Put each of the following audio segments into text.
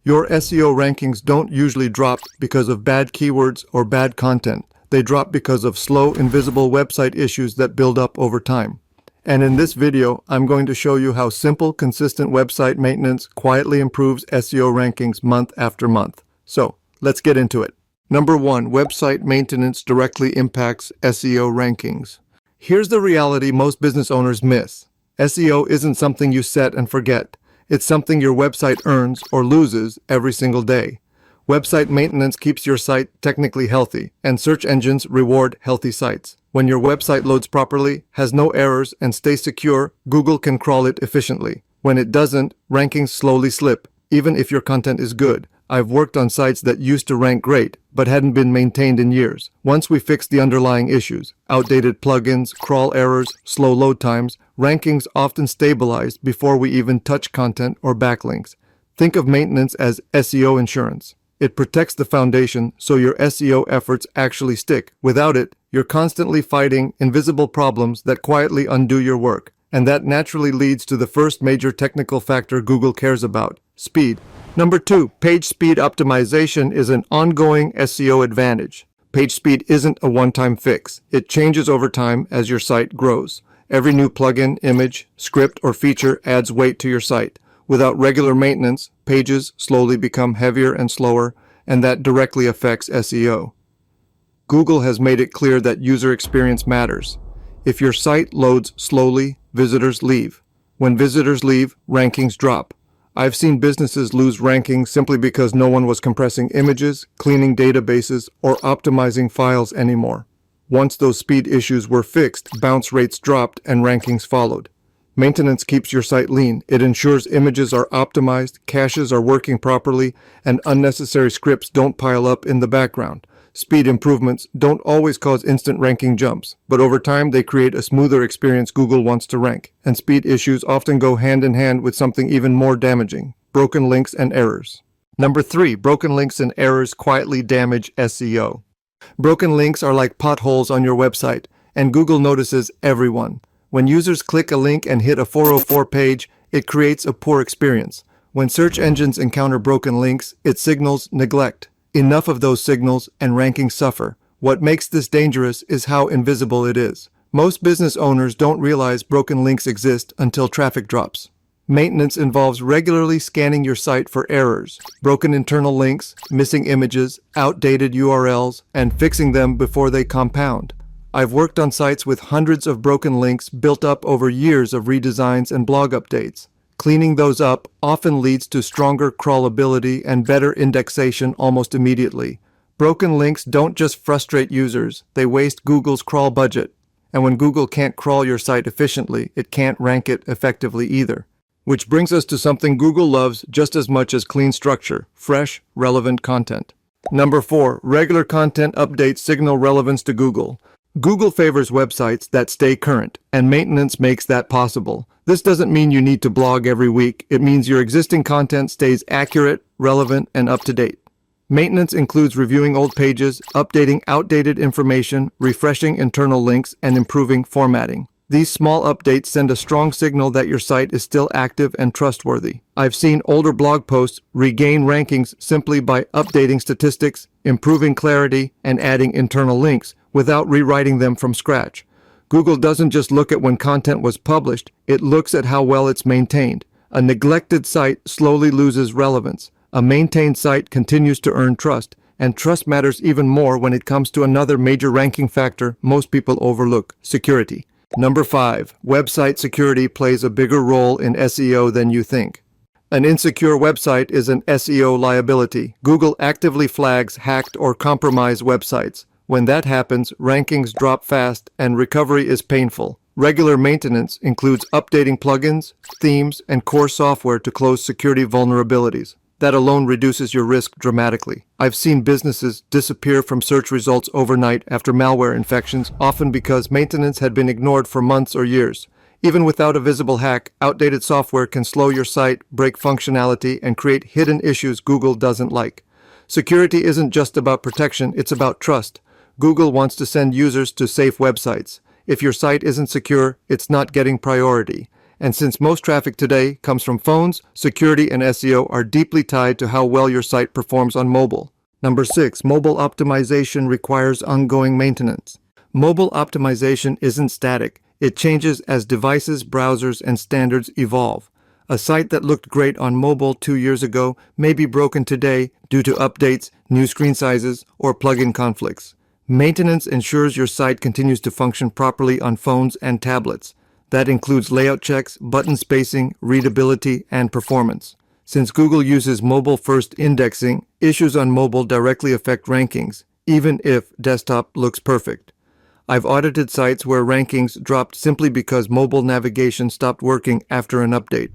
Your SEO rankings don't usually drop because of bad keywords or bad content. They drop because of slow, invisible website issues that build up over time. And in this video, I'm going to show you how simple, consistent website maintenance quietly improves SEO rankings month after month. So, let's get into it. Number 1, website maintenance directly impacts SEO rankings. Here's the reality most business owners miss. SEO isn't something you set and forget. It's something your website earns or loses every single day. Website maintenance keeps your site technically healthy, and search engines reward healthy sites. When your website loads properly, has no errors, and stays secure, Google can crawl it efficiently. When it doesn't, rankings slowly slip, even if your content is good. I've worked on sites that used to rank great, but hadn't been maintained in years. Once we fixed the underlying issues, outdated plugins, crawl errors, slow load times, rankings often stabilized before we even touch content or backlinks. Think of maintenance as SEO insurance. It protects the foundation so your SEO efforts actually stick. Without it, you're constantly fighting invisible problems that quietly undo your work. And that naturally leads to the first major technical factor Google cares about: speed. Number 2, page speed optimization is an ongoing SEO advantage. Page speed isn't a one-time fix. It changes over time as your site grows. Every new plugin, image, script, or feature adds weight to your site. Without regular maintenance, pages slowly become heavier and slower, and that directly affects SEO. Google has made it clear that user experience matters. If your site loads slowly, visitors leave. When visitors leave, rankings drop. I've seen businesses lose rankings simply because no one was compressing images, cleaning databases, or optimizing files anymore. Once those speed issues were fixed, bounce rates dropped and rankings followed. Maintenance keeps your site lean. It ensures images are optimized, caches are working properly, and unnecessary scripts don't pile up in the background. Speed improvements don't always cause instant ranking jumps, but over time they create a smoother experience Google wants to rank. And speed issues often go hand in hand with something even more damaging: broken links and errors. Number 3, broken links and errors quietly damage SEO. Broken links are like potholes on your website, and Google notices every one. When users click a link and hit a 404 page, it creates a poor experience. When search engines encounter broken links, it signals neglect. Enough of those signals and rankings suffer. What makes this dangerous is how invisible it is. Most business owners don't realize broken links exist until traffic drops. Maintenance involves regularly scanning your site for errors, broken internal links, missing images, outdated URLs, and fixing them before they compound. I've worked on sites with hundreds of broken links built up over years of redesigns and blog updates. Cleaning those up often leads to stronger crawlability and better indexation almost immediately. Broken links don't just frustrate users, they waste Google's crawl budget. And when Google can't crawl your site efficiently, it can't rank it effectively either. Which brings us to something Google loves just as much as clean structure: fresh, relevant content. Number 4, regular content updates signal relevance to Google. Google favors websites that stay current, and maintenance makes that possible. This doesn't mean you need to blog every week. It means your existing content stays accurate, relevant, and up to date. Maintenance includes reviewing old pages, updating outdated information, refreshing internal links, and improving formatting. These small updates send a strong signal that your site is still active and trustworthy. I've seen older blog posts regain rankings simply by updating statistics, improving clarity, and adding internal links without rewriting them from scratch. Google doesn't just look at when content was published, it looks at how well it's maintained. A neglected site slowly loses relevance. A maintained site continues to earn trust, and trust matters even more when it comes to another major ranking factor most people overlook: security. Number 5, website security plays a bigger role in SEO than you think. An insecure website is an SEO liability. Google actively flags hacked or compromised websites. When that happens, rankings drop fast and recovery is painful. Regular maintenance includes updating plugins, themes, and core software to close security vulnerabilities. That alone reduces your risk dramatically. I've seen businesses disappear from search results overnight after malware infections, often because maintenance had been ignored for months or years. Even without a visible hack, outdated software can slow your site, break functionality, and create hidden issues Google doesn't like. Security isn't just about protection, it's about trust. Google wants to send users to safe websites. If your site isn't secure, it's not getting priority. And since most traffic today comes from phones, security and SEO are deeply tied to how well your site performs on mobile. Number 6, mobile optimization requires ongoing maintenance. Mobile optimization isn't static. It changes as devices, browsers, and standards evolve. A site that looked great on mobile 2 years ago may be broken today due to updates, new screen sizes, or plugin conflicts. Maintenance ensures your site continues to function properly on phones and tablets. That includes layout checks, button spacing, readability, and performance. Since Google uses mobile-first indexing, issues on mobile directly affect rankings, even if desktop looks perfect. I've audited sites where rankings dropped simply because mobile navigation stopped working after an update.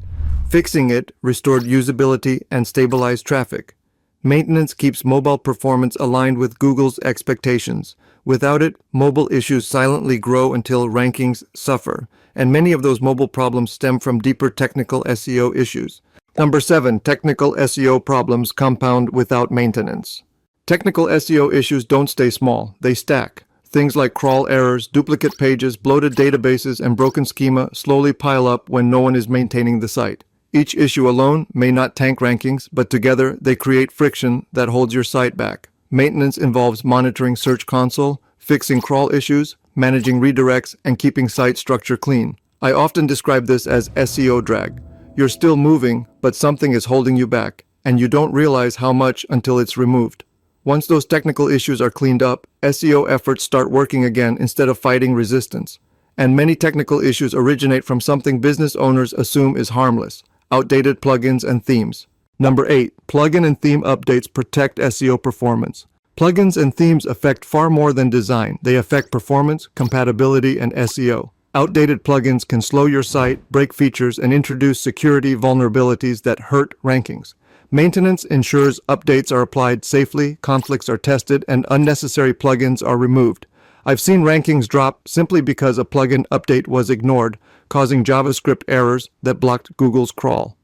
Fixing it restored usability and stabilized traffic. Maintenance keeps mobile performance aligned with Google's expectations. Without it, mobile issues silently grow until rankings suffer, and many of those mobile problems stem from deeper technical SEO issues. Number 7, technical SEO problems compound without maintenance. Technical SEO issues don't stay small, they stack. Things like crawl errors, duplicate pages, bloated databases, and broken schema slowly pile up when no one is maintaining the site. Each issue alone may not tank rankings, but together they create friction that holds your site back. Maintenance involves monitoring Search Console, fixing crawl issues, managing redirects, and keeping site structure clean. I often describe this as SEO drag. You're still moving, but something is holding you back, and you don't realize how much until it's removed. Once those technical issues are cleaned up, SEO efforts start working again instead of fighting resistance. And many technical issues originate from something business owners assume is harmless: outdated plugins and themes. Number 8, plugin and theme updates protect SEO performance. Plugins and themes affect far more than design. They affect performance, compatibility, and SEO. Outdated plugins can slow your site, break features, and introduce security vulnerabilities that hurt rankings. Maintenance ensures updates are applied safely, conflicts are tested, and unnecessary plugins are removed. I've seen rankings drop simply because a plugin update was ignored, causing JavaScript errors that blocked Google's crawl.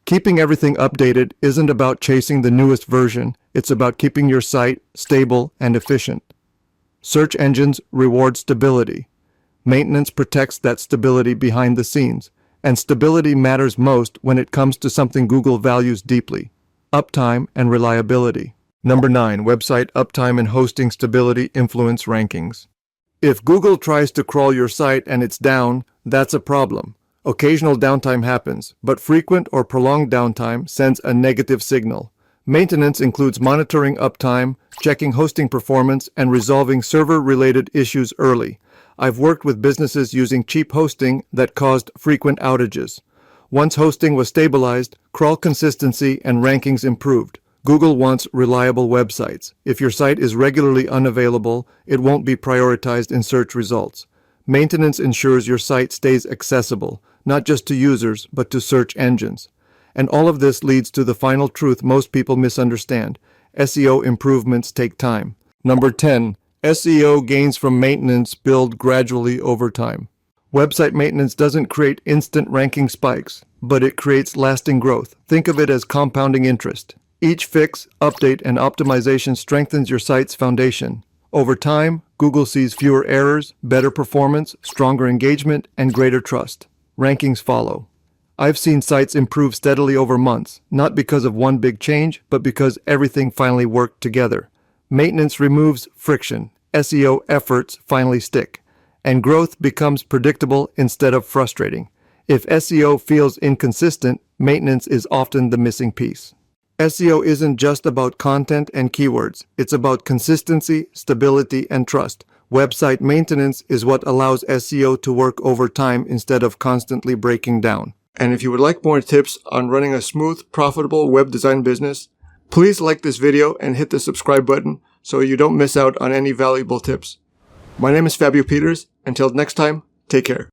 Keeping everything updated isn't about chasing the newest version, it's about keeping your site stable and efficient. Search engines reward stability. Maintenance protects that stability behind the scenes. And stability matters most when it comes to something Google values deeply: uptime and reliability. Number 9, website uptime and hosting stability influence rankings. If Google tries to crawl your site and it's down, that's a problem. Occasional downtime happens, but frequent or prolonged downtime sends a negative signal. Maintenance includes monitoring uptime, checking hosting performance, and resolving server-related issues early. I've worked with businesses using cheap hosting that caused frequent outages. Once hosting was stabilized, crawl consistency and rankings improved. Google wants reliable websites. If your site is regularly unavailable, it won't be prioritized in search results. Maintenance ensures your site stays accessible, not just to users, but to search engines. And all of this leads to the final truth most people misunderstand: SEO improvements take time. Number 10, SEO gains from maintenance build gradually over time. Website maintenance doesn't create instant ranking spikes, but it creates lasting growth. Think of it as compounding interest. Each fix, update, and optimization strengthens your site's foundation. Over time, Google sees fewer errors, better performance, stronger engagement, and greater trust. Rankings follow. I've seen sites improve steadily over months, not because of one big change, but because everything finally worked together. Maintenance removes friction, SEO efforts finally stick, and growth becomes predictable instead of frustrating. If SEO feels inconsistent, maintenance is often the missing piece. SEO isn't just about content and keywords. It's about consistency, stability, and trust. Website maintenance is what allows SEO to work over time instead of constantly breaking down. And if you would like more tips on running a smooth, profitable web design business, please like this video and hit the subscribe button so you don't miss out on any valuable tips. My name is Fabio Peters. Until next time, take care.